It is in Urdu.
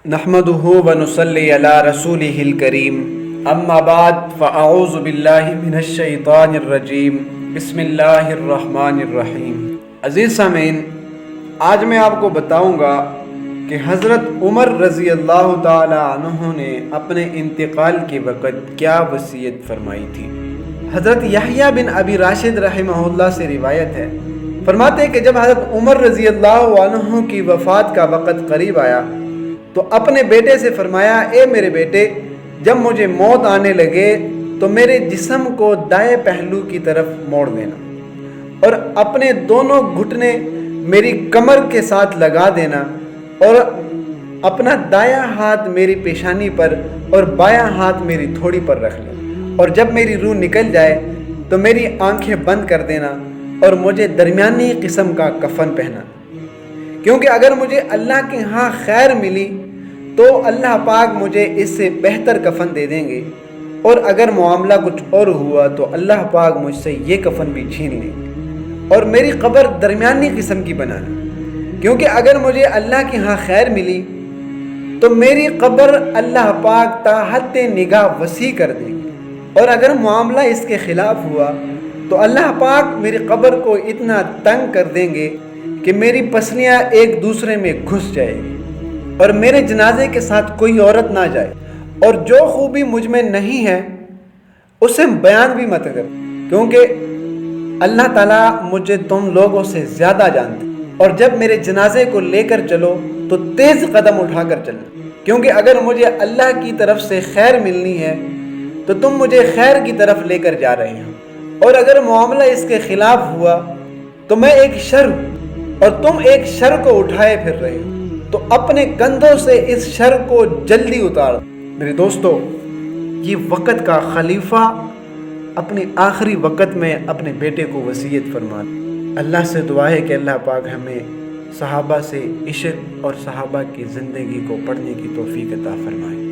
نحمدہ ونصلی علی رسولہ الکریم اما بعد فاعوذ باللہ من الشیطان الرجیم بسم اللہ الرحمن الرحیم۔ عزیز سامعین، آج میں آپ کو بتاؤں گا کہ حضرت عمر رضی اللہ تعالی عنہ نے اپنے انتقال کے وقت کیا وصیت فرمائی تھی۔ حضرت یحییٰ بن ابی راشد رحمہ اللہ سے روایت ہے، فرماتے ہیں کہ جب حضرت عمر رضی اللہ عنہ کی وفات کا وقت قریب آیا تو اپنے بیٹے سے فرمایا، اے میرے بیٹے، جب مجھے موت آنے لگے تو میرے جسم کو دائیں پہلو کی طرف موڑ دینا اور اپنے دونوں گھٹنے میری کمر کے ساتھ لگا دینا اور اپنا دایاں ہاتھ میری پیشانی پر اور بایاں ہاتھ میری تھوڑی پر رکھ لینا، اور جب میری روح نکل جائے تو میری آنکھیں بند کر دینا اور مجھے درمیانی قسم کا کفن پہنا، کیونکہ اگر مجھے اللہ کے ہاں خیر ملی تو اللہ پاک مجھے اس سے بہتر کفن دے دیں گے، اور اگر معاملہ کچھ اور ہوا تو اللہ پاک مجھ سے یہ کفن بھی چھین لیں گے، اور میری قبر درمیانی قسم کی بنانا، کیونکہ اگر مجھے اللہ کے ہاں خیر ملی تو میری قبر اللہ پاک تا حد نگاہ وسیع کر دیں گے، اور اگر معاملہ اس کے خلاف ہوا تو اللہ پاک میری قبر کو اتنا تنگ کر دیں گے کہ میری پسلیاں ایک دوسرے میں گھس جائے گی، اور میرے جنازے کے ساتھ کوئی عورت نہ جائے، اور جو خوبی مجھ میں نہیں ہے اسے بیان بھی مت کر، کیونکہ اللہ تعالیٰ مجھے تم لوگوں سے زیادہ جانتے، اور جب میرے جنازے کو لے کر چلو تو تیز قدم اٹھا کر چلنا، کیونکہ اگر مجھے اللہ کی طرف سے خیر ملنی ہے تو تم مجھے خیر کی طرف لے کر جا رہے ہو، اور اگر معاملہ اس کے خلاف ہوا تو میں ایک شر اور تم ایک شر کو اٹھائے پھر رہے ہو، تو اپنے کندھوں سے اس شر کو جلدی اتار۔ میرے دوستو، یہ وقت کا خلیفہ اپنے آخری وقت میں اپنے بیٹے کو وصیت فرما۔ اللہ سے دعا ہے کہ اللہ پاک ہمیں صحابہ سے عشق اور صحابہ کی زندگی کو پڑھنے کی توفیق عطا فرمائے۔